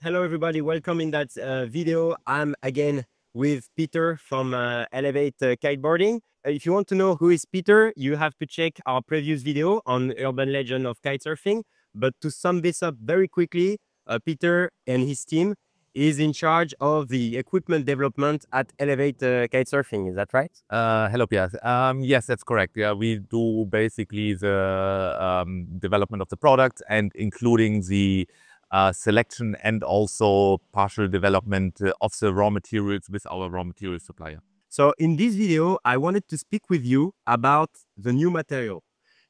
Hello everybody, welcome in that video. I'm again with Peter from Elevate Kiteboarding. If you want to know who is Peter, you have to check our previous video on urban legend of kitesurfing. But to sum this up very quickly, Peter and his team is in charge of the equipment development at Elevate Kitesurfing. Is that right? Hello, Pierre. Yes, that's correct. Yeah, we do basically the development of the product and including the selection and also partial development of the raw materials with our raw material supplier. So in this video, I wanted to speak with you about the new material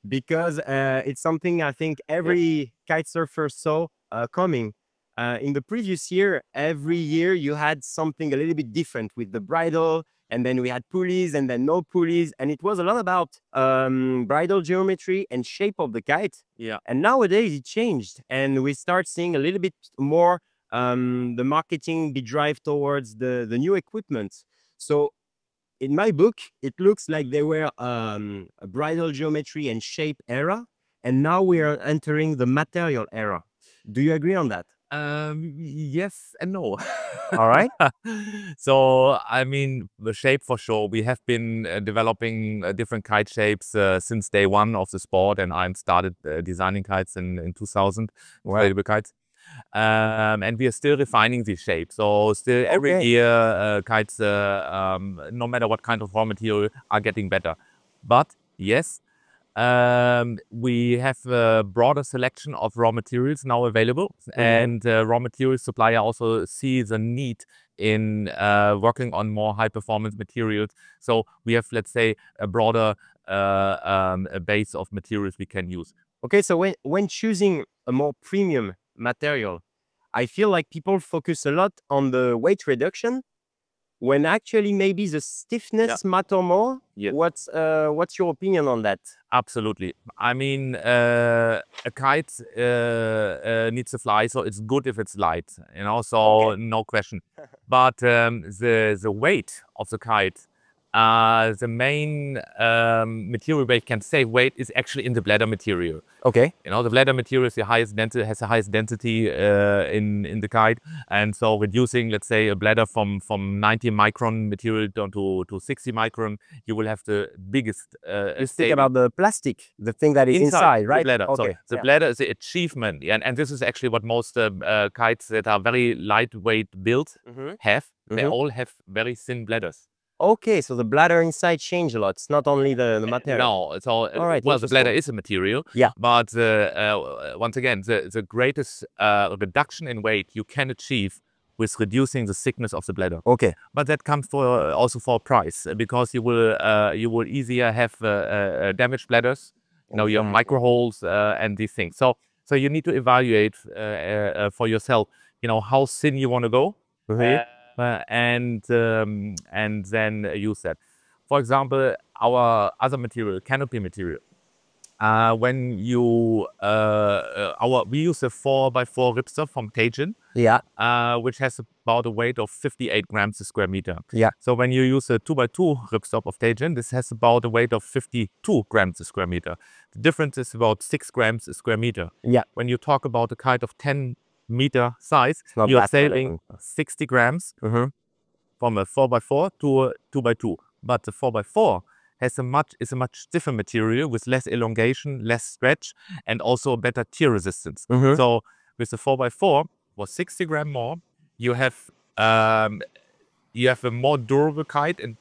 because it's something I think every kite surfer saw coming. In the previous year, every year you had something a little bit different with the bridle, and then we had pulleys and then no pulleys. And it was a lot about bridle geometry and shape of the kite. Yeah. And nowadays it changed and we start seeing a little bit more the marketing be drive towards the new equipment. So in my book, it looks like they were a bridle geometry and shape era. And now we are entering the material era. Do you agree on that? Yes and no. All right. So, I mean, the shape for sure. We have been developing different kite shapes since day one of the sport, and I started designing kites in 2000, inflatable kites. And we are still refining these shapes. So still every year, kites, no matter what kind of raw material, are getting better. But yes, we have a broader selection of raw materials now available, and raw material supplier also sees a need in working on more high performance materials. So we have, let's say, a broader a base of materials we can use. Okay, so when choosing a more premium material, I feel like people focus a lot on the weight reduction, when actually maybe the stiffness matter more. Yes. What's your opinion on that? Absolutely. I mean, a kite needs to fly, so it's good if it's light, you know, so no question. But the weight of the kite, the main material where you can save weight is actually in the bladder material. Okay. You know, the bladder material is has the highest density in the kite, and so reducing, let's say, a bladder from 90 micron material down to 60 micron, you will have the biggest. You speak about the plastic, the thing that is inside, right? The bladder. Okay. Sorry, the bladder is the achievement, and this is actually what most kites that are very lightweight built have. They all have very thin bladders. Okay, so the bladder inside changed a lot. It's not only the material. No, so well, the bladder is a material. Yeah. But once again, the greatest reduction in weight you can achieve with reducing the thickness of the bladder. Okay. But that comes also for a price, because you will easier have damaged bladders. You know, your micro holes and these things. So you need to evaluate for yourself. You know, how thin you want to go. And then use that. For example, our other material, canopy material. When you we use a 4x4 ripstop from Tajin, which has about a weight of 58 grams a square meter. Yeah. So when you use a 2x2 ripstop of Tajin, this has about a weight of 52 grams a square meter. The difference is about 6 grams a square meter. Yeah. When you talk about a kite of 10 meter size, you are saving 60 grams from a 4x4 to a 2x2. But the 4x4 is a much stiffer material with less elongation, less stretch, and also better tear resistance. So with the 4x4, for 60 grams more, you have a more durable kite and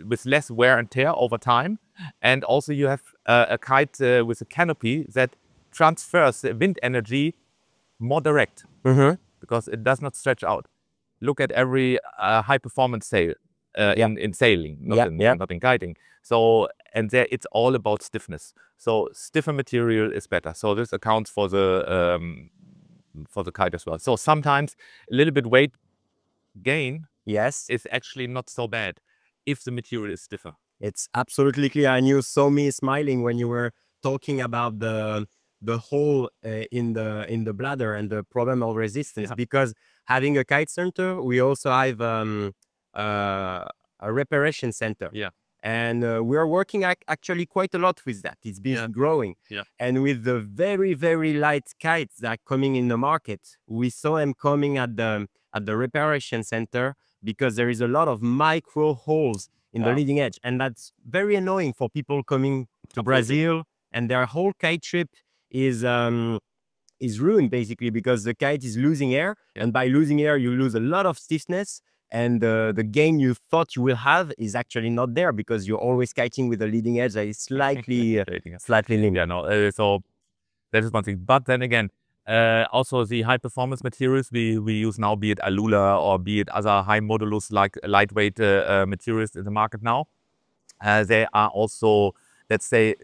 with less wear and tear over time. And also you have a kite with a canopy that transfers the wind energy more direct, because it does not stretch out. Look at every high performance sail in sailing, not in kiting. So, and there it's all about stiffness. So stiffer material is better. So this accounts for the kite as well. So sometimes a little bit weight gain is actually not so bad if the material is stiffer. It's absolutely clear, and you saw me smiling when you were talking about the hole in the bladder and the problem of resistance, because having a kite center, we also have a reparation center. Yeah. And we're working actually quite a lot with that. It's been growing. Yeah. And with the very, very light kites that are coming in the market, we saw them coming at the reparation center because there is a lot of micro holes in the leading edge. And that's very annoying for people coming to Brazil, and their whole kite trip is ruined basically because the kite is losing air. And by losing air, you lose a lot of stiffness. And the gain you thought you will have is actually not there because you're always kiting with the leading edge that is slightly limited. Yeah, no, so that is one thing. But then again, also the high performance materials we use now, be it Aluula or be it other high modulus like lightweight materials in the market now, they are also, let's say,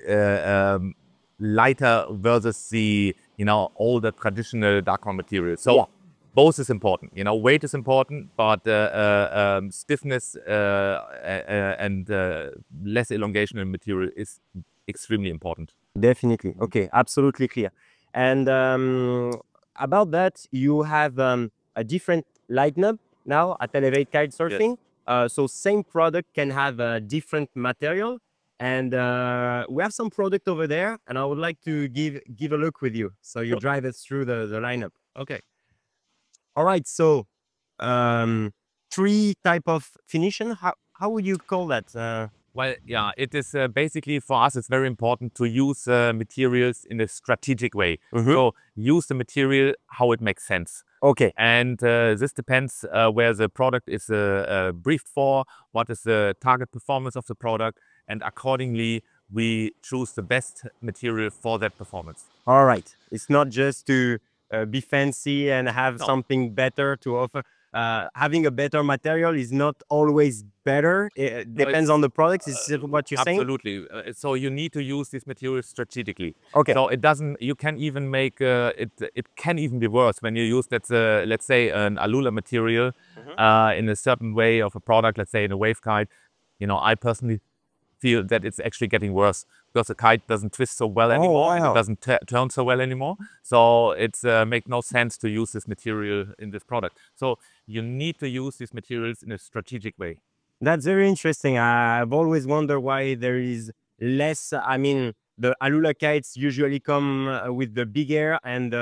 lighter versus the older traditional Dacron materials. So both is important. Weight is important, but stiffness and less elongation in material is extremely important. Definitely. Okay, absolutely clear. And about that, you have a different lineup now at Elevate Kite Surfing. So same product can have a different material. And we have some product over there, and I would like to give a look with you. So you drive us through the lineup. Okay. All right. So 3 type of finition. How would you call that? Well, yeah, it is basically for us, it's very important to use materials in a strategic way. So use the material how it makes sense. Okay. And this depends where the product is briefed for, what is the target performance of the product, and accordingly, we choose the best material for that performance. All right. It's not just to be fancy and have something better to offer. Having a better material is not always better. It depends on the products. Is what you're saying? Absolutely. So you need to use these materials strategically. Okay. So it doesn't. You can even make it. It can even be worse when you use that. Let's say an Aluula material in a certain way of a product. Let's say in a wave kite. I personally feel that it's actually getting worse because the kite doesn't twist so well anymore. It doesn't turn so well anymore. So it's make no sense to use this material in this product. So you need to use these materials in a strategic way. That's very interesting. I've always wondered why there is less. I mean, the Aluula kites usually come with the big air and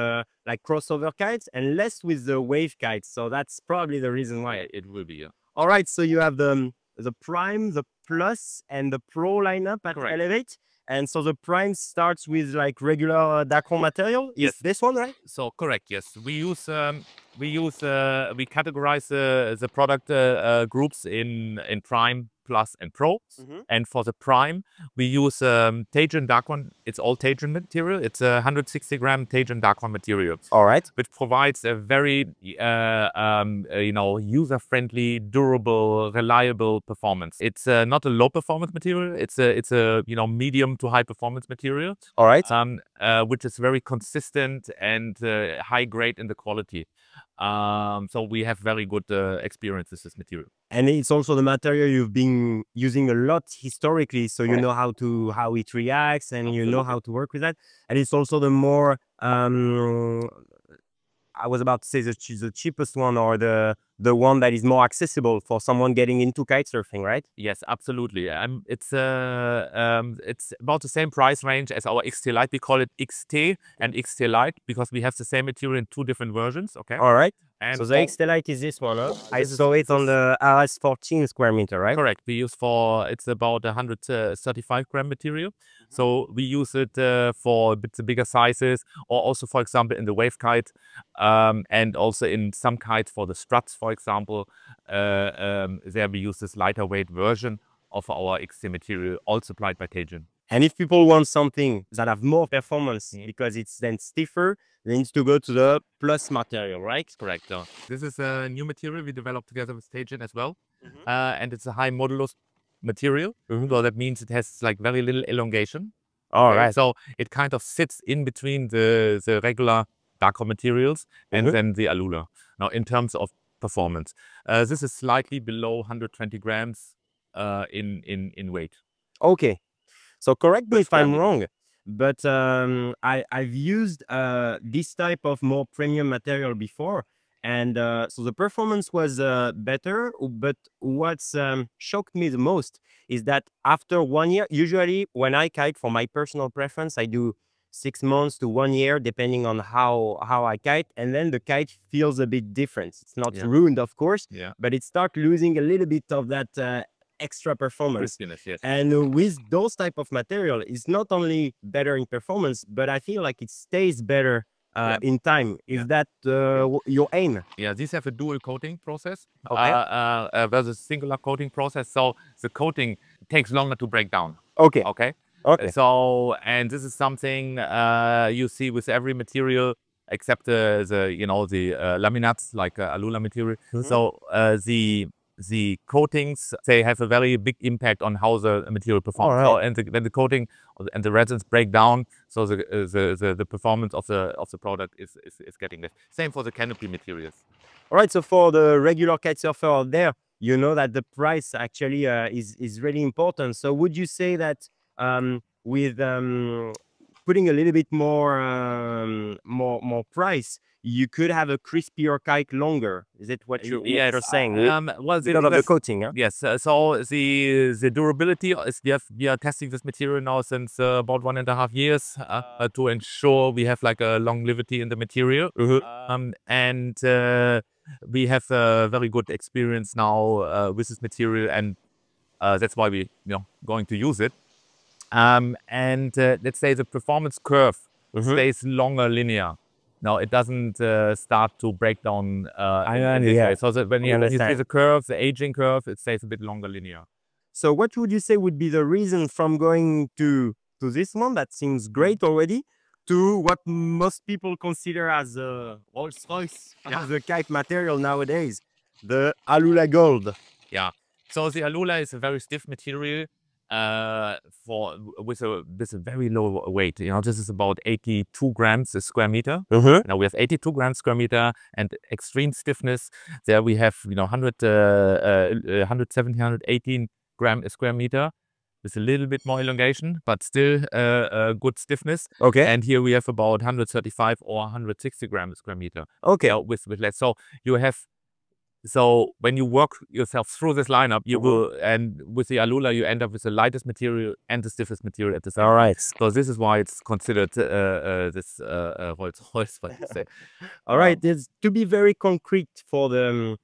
like crossover kites, and less with the wave kites. So that's probably the reason why. Yeah, it will be. Yeah. All right. So you have the Prime, the Plus, and the Pro lineup at Correct. Elevate. And so the Prime starts with like regular Dacron material. Yes, this one, right? So correct. Yes, we categorize the product groups in Prime, Plus, and Pro. And for the Prime, we use Teijin Dacron. It's all Teijin material. It's a 160 gram Teijin Dacron material. All right. Which provides a very user-friendly, durable, reliable performance. It's not a low performance material. It's a medium to high performance material. All right. Which is very consistent and high grade in the quality. So we have very good experience with this material. And it's also the material you've been using a lot historically, so you know how it reacts, and you know how to work with that. And it's also the more I was about to say the cheapest one, or the one that is more accessible for someone getting into kite surfing, right? Yes, absolutely. It's about the same price range as our XT Lite. We call it XT and XT Lite because we have the same material in 2 different versions. Okay. All right. And so the XT Lite is this one, huh? I saw it on the RS 14 square meter, right? Correct. We use it's about 135 gram material. So we use it for the bigger sizes, or also, for example, in the wave kite, and also in some kites for the struts, for example. There we use this lighter weight version of our XT material, all supplied by Teijin. And if people want something that have more performance because it's then stiffer, they need to go to the Plus material, right? Correct. This is a new material we developed together with Teijin as well. And it's a high modulus material. So that means it has like very little elongation. All right. So it kind of sits in between the regular Dacron materials and then the Aluula. Now, in terms of performance, this is slightly below 120 grams in weight. Okay. So correct me if I'm wrong, but I've used this type of more premium material before, And so the performance was better. But what's shocked me the most is that after 1 year, usually when I kite, for my personal preference, I do 6 months to 1 year, depending on how I kite. And then the kite feels a bit different. It's not ruined, of course, but it starts losing a little bit of that extra performance. Yes. And with those type of material, it's not only better in performance, but I feel like it stays better in time. Is that your aim? Yeah, these have a dual coating process Okay. versus singular coating process. So the coating takes longer to break down. Okay. Okay. Okay. So, and this is something you see with every material except the laminates, like Aluula material. So the coatings, they have a very big impact on how the material performs. So, and when the coating and the resins break down, so the performance of the product is getting less. Same for the canopy materials. All right. So for the regular kite surfer out there, you know that the price actually is really important. So would you say that with putting a little bit more price, you could have a crispier kite longer? Is it what you're saying? Well, Because of the coating, huh? Yes. So the durability is we are testing this material now since about 1.5 years to ensure we have like a longevity in the material. And we have a very good experience now with this material, and that's why we going to use it. And let's say the performance curve stays longer linear. No, it doesn't start to break down in this way. So that when you see the curve, the aging curve, it stays a bit longer linear. So what would you say would be the reason from going to this one that seems great already to what most people consider as a Rolls-Royce as a kite material nowadays, the Aluula Gold? Yeah. So the Aluula is a very stiff material with a very low weight. This is about 82 grams a square meter. Now we have 82 grams square meter and extreme stiffness. There we have 117, 118 gram a square meter with a little bit more elongation, but still good stiffness. Okay. And here we have about 135 or 160 grams a square meter. Okay. With less. So you have. So when you work yourself through this lineup, you will, and with the Aluula, you end up with the lightest material and the stiffest material at the same time. All right. So this is why it's considered this Rolls-Royce, what you say. All right. It's to be very concrete for the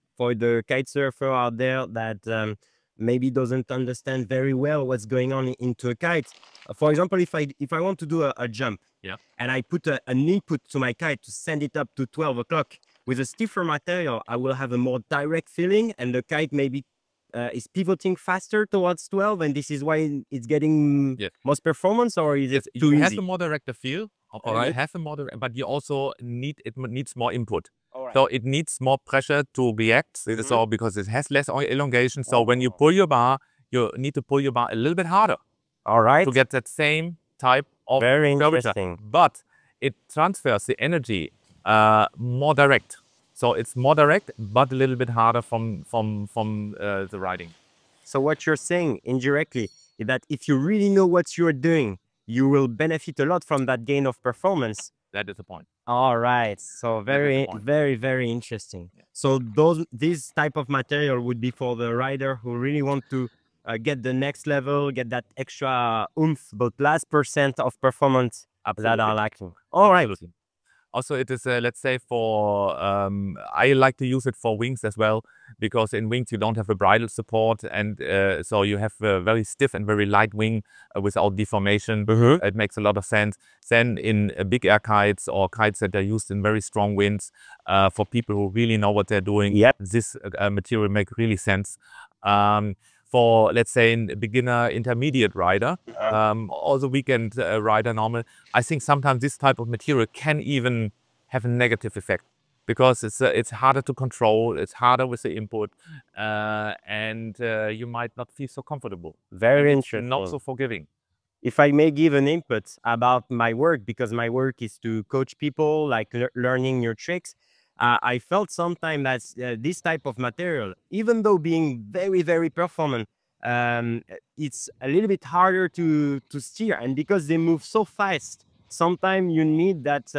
kite surfer out there that maybe doesn't understand very well what's going on into a kite. For example, if I want to do a jump, and I put an input to my kite to send it up to 12 o'clock. With a stiffer material, I will have a more direct feeling, and the kite maybe is pivoting faster towards 12, and this is why it's getting most performance, or is it too easy? You have a more direct feel, you have a more direct, but you also needs more input. So it needs more pressure to react. So because it has less elongation. So when you pull your bar, you need to pull your bar a little bit harder. All right. To get that same type of very curvature. Interesting. But it transfers the energy more direct. So it's more direct, but a little bit harder from the riding. So what you're saying indirectly is that if you really know what you're doing, you will benefit a lot from that gain of performance. That is the point. All right. So very interesting. Yeah. So this type of material would be for the rider who really want to get the next level, get that extra oomph, but last % of performance that are lacking. All right. Absolutely. Also, it is, let's say, for, I like to use it for wings as well, because in wings you don't have a bridle support, and so you have a very stiff and very light wing without deformation. It makes a lot of sense. Then in big air kites or kites that are used in very strong winds, for people who really know what they're doing, this material makes really sense. For, let's say, a beginner intermediate rider, or the weekend rider normal, I think sometimes this type of material can even have a negative effect, because it's harder to control, it's harder with the input, and you might not feel so comfortable. Very interesting. Not so forgiving. If I may give an input about my work, because my work is to coach people, like learning new tricks, I felt sometimes that this type of material, even though being very performant, it's a little bit harder to steer, and because they move so fast, sometimes you need that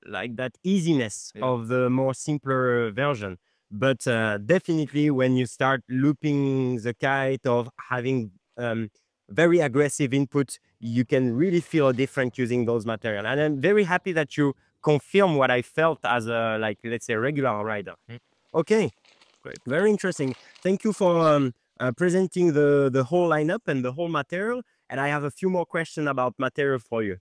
like that easiness of the more simpler version. But definitely when you start looping the kite or having very aggressive input, you can really feel a difference using those materials. And I'm very happy that you confirm what I felt as a, like, let's say, regular rider. Okay, Great. Very interesting. Thank you for presenting the whole lineup and the whole material. And I have a few more questions about material for you.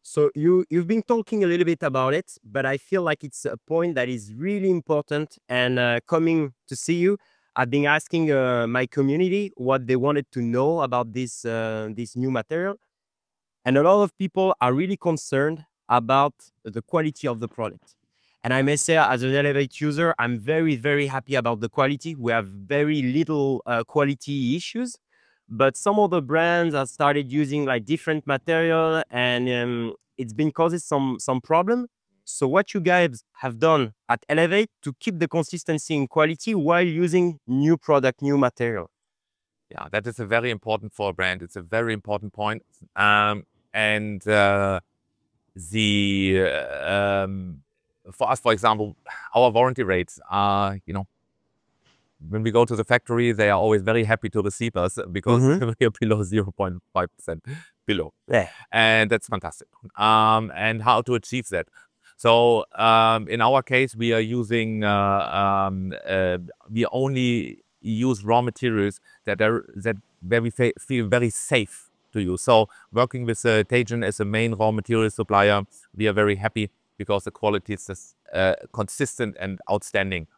So you've been talking a little bit about it, but I feel like it's a point that is really important. And coming to see you, I've been asking my community what they wanted to know about this new material. And a lot of people are really concerned about the quality of the product. And I may say, as an Elevate user, I'm very, very happy about the quality. We have very little quality issues, but some of the brands have started using like different material, and it's been causing some problem. So what you guys have done at Elevate to keep the consistency in quality while using new product, new material? Yeah, that is a very important for a brand. It's a very important point. For us, for example, our warranty rates are, when we go to the factory, they are always very happy to receive us because we are below 0.5% below. Yeah. And that's fantastic. And how to achieve that? So in our case, we are using, we only use raw materials where we feel very safe to use. So working with Teijin as a main raw material supplier, we are very happy because the quality is consistent and outstanding.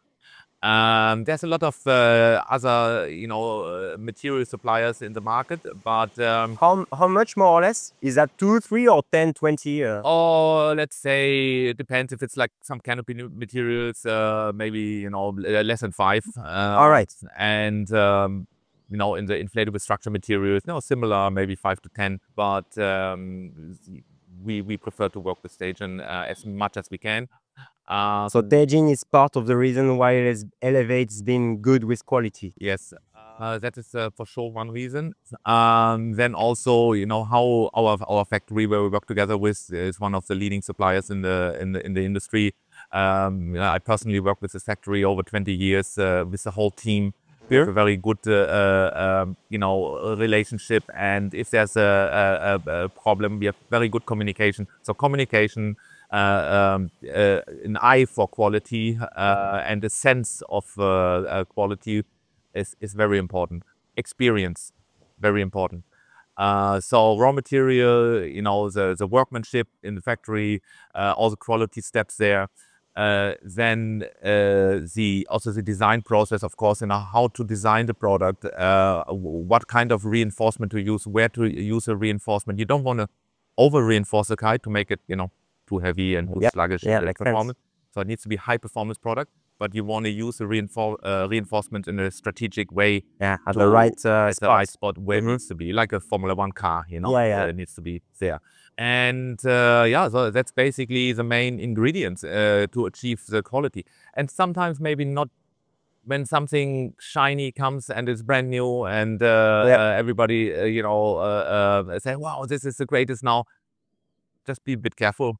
There's a lot of other, material suppliers in the market, but how much more or less? Is that 2, 3, or 10, 20? Or let's say it depends if it's like some canopy materials, maybe less than 5. All right. And in the inflatable structure materials, similar, maybe 5 to 10. But we prefer to work with Teijin as much as we can. So Teijin is part of the reason why Elevate's been good with quality. Yes, that is for sure one reason. Then also, how our factory where we work together with is one of the leading suppliers in the industry. I personally worked with this factory over 20 years with the whole team. We have a very good, relationship, and if there's a problem, we have very good communication. So communication, an eye for quality, and a sense of quality is very important. Experience, very important. So raw material, the workmanship in the factory, all the quality steps there. Then also the design process, of course, how to design the product, what kind of reinforcement to use, where to use a reinforcement. You don't want to over reinforce the kite to make it, too heavy and too sluggish performance. So it needs to be high performance product, but you want to use the reinforcement in a strategic way. Yeah, at the right spot where it needs to be, like a Formula 1 car, it needs to be there. And so that's basically the main ingredients to achieve the quality. And sometimes maybe not when something shiny comes and it's brand new and everybody, say, wow, this is the greatest now. Just be a bit careful.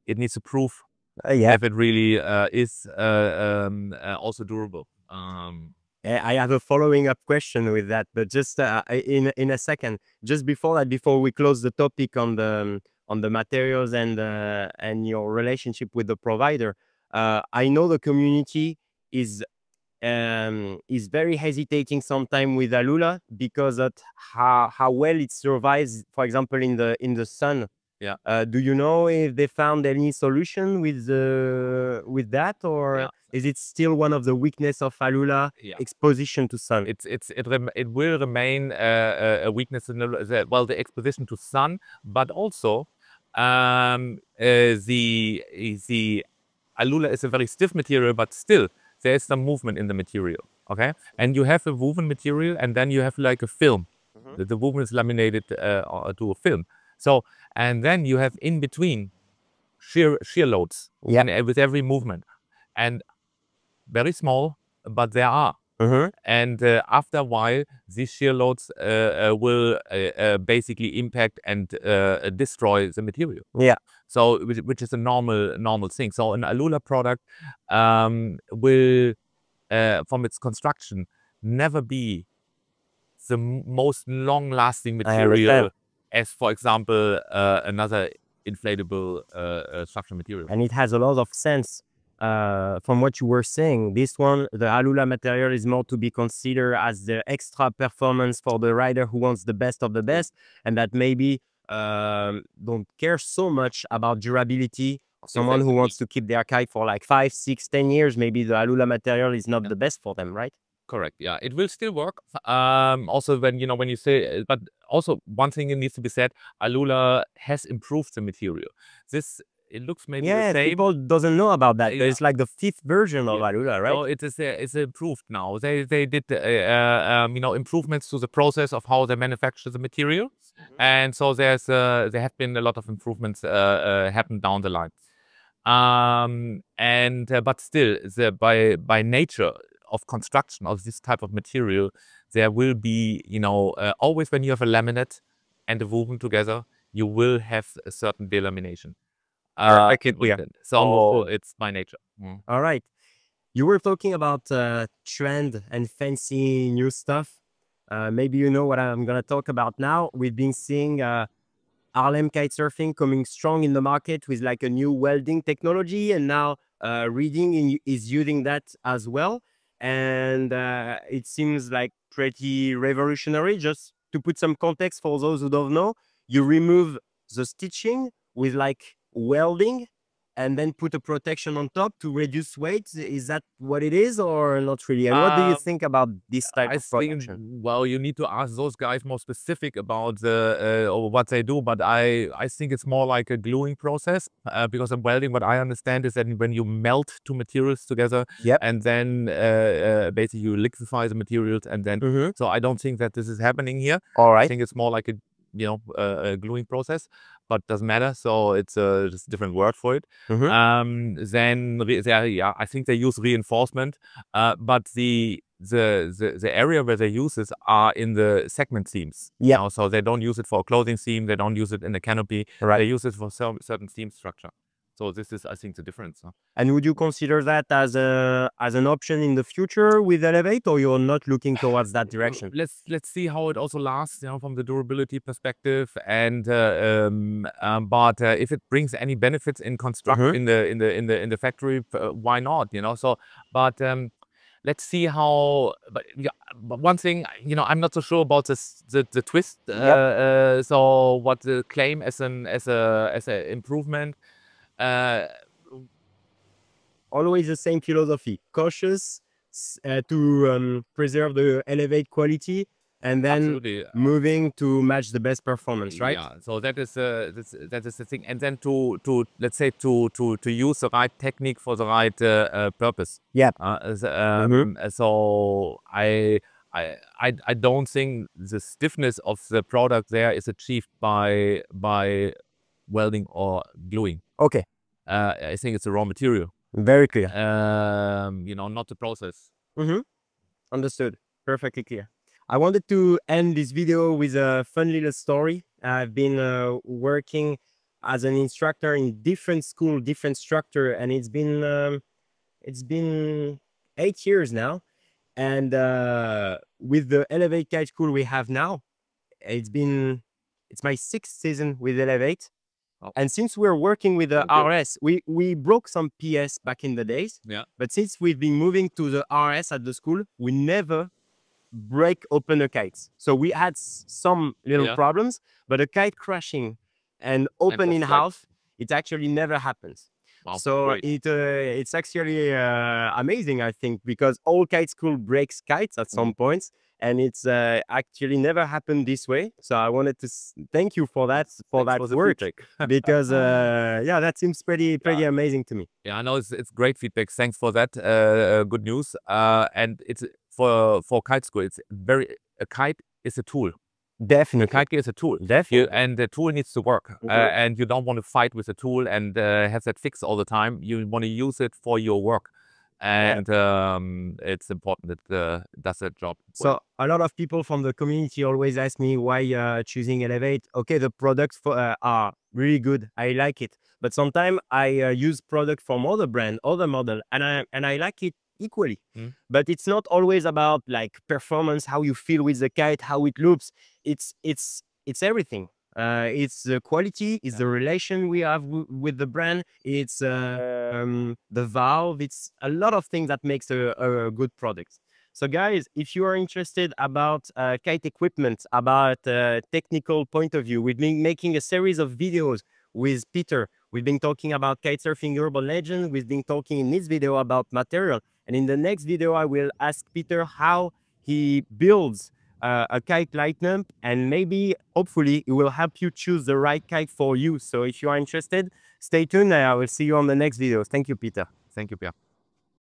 It needs to prove if it really is also durable. I have a following up question with that, but just in a second. Just before that, before we close the topic on the materials and your relationship with the provider, I know the community is very hesitating sometimes with Aluula because of how well it survives, for example, in the sun. Yeah. Do you know if they found any solution with that, or is it still one of the weakness of Aluula, exposition to sun? It will remain a weakness in the exposition to sun, but also the Aluula is a very stiff material, but still there is some movement in the material. Okay, and you have a woven material, and then you have like a film. The woven is laminated to a film. So, and then you have in between shear loads with every movement, and very small, but there are. And after a while, these shear loads will basically impact and destroy the material. Yeah. So, which is a normal thing. So, an Aluula product will, from its construction, never be the most long-lasting material as, for example, another inflatable structural material. And it has a lot of sense from what you were saying. This one, the Aluula material, is more to be considered as the extra performance for the rider who wants the best of the best, and that maybe don't care so much about durability. Someone who wants to keep their kite for like 5, 6, 10 years, maybe the Aluula material is not the best for them, right? Correct. Yeah, it will still work. Also, when you say, but also one thing that needs to be said: Aluula has improved the material. It looks maybe the same. People doesn't know about that. It's like the 5th version of Aluula, right? So it's improved now. They did improvements to the process of how they manufacture the material, and so there have been a lot of improvements happen down the line. But still, by nature of construction of this type of material, there will be, always when you have a laminate and a woven together, you will have a certain delamination. So it's by nature. All right. You were talking about trend and fancy new stuff. Maybe you know what I'm going to talk about now. We've been seeing Harlem kitesurfing coming strong in the market with like a new welding technology, and now reading is using that as well. And it seems like pretty revolutionary. Just to put some context for those who don't know, you remove the stitching with like welding and then put a protection on top to reduce weight. Is that what it is, or not really? And what do you think about this type of protection? Well, you need to ask those guys more specific about what they do, but I think it's more like a gluing process, because in welding, what I understand is that when you melt two materials together, and then basically you liquefy the materials, and then so I don't think that this is happening here. All right. I think it's more like a gluing process, but doesn't matter. So it's just a different word for it. Then I think they use reinforcement, but the area where they use it are in the segment seams. So they don't use it for a clothing seam. They don't use it in a canopy. They use it for certain seam structure. So this is, I think, the difference. And would you consider that as an option in the future with Elevate, or you're not looking towards that direction? Let's see how it also lasts, from the durability perspective, and but if it brings any benefits in in the factory, why not? So, but let's see how. But one thing, I'm not so sure about the twist. So what the claim as an improvement. Always the same philosophy: cautious to preserve the Elevate quality, and then moving to match the best performance, right? Yeah. So that is the thing, and then to let's say to use the right technique for the right purpose. Yeah. So I don't think the stiffness of the product there is achieved by welding or gluing. Okay. I think it's the raw material. Very clear. Not the process. Understood. Perfectly clear. I wanted to end this video with a fun little story. I've been working as an instructor in different school, different structure, and it's been 8 years now. And with the Elevate Kite School we have now, it's my 6th season with Elevate. And since we're working with the RS, we broke some PS back in the days. But since we've been moving to the RS at the school, we never break open a kite. So we had some little problems, but a kite crashing and open in half, it actually never happens. Wow, so it's actually amazing, I think, because all kite school breaks kites at some points, and it's actually never happened this way. So I wanted to thank you for that work, because that seems pretty amazing to me. Yeah, I know it's great feedback. Thanks for that. Good news. And it's for kite school. A kite is a tool. Definitely. A kite is a tool. Definitely. And the tool needs to work. And you don't want to fight with the tool and have that fixed all the time. You want to use it for your work. and it's important that does that job. So a lot of people from the community always ask me why choosing Elevate. Okay, the products are really good. I like it, but sometimes I use product from other brand, other model, and I like it equally. But it's not always about like performance, how you feel with the kite, how it loops. It's everything. It's the quality, it's the relation we have with the brand, it's the valve, it's a lot of things that makes a good product. So guys, if you are interested about kite equipment, about technical point of view, we've been making a series of videos with Peter. We've been talking about kite surfing urban legend. We've been talking in this video about material. And in the next video, I will ask Peter how he builds a kite lineup, and maybe, hopefully, it will help you choose the right kite for you. So if you are interested, stay tuned. I will see you on the next video. Thank you, Peter. Thank you, Pierre.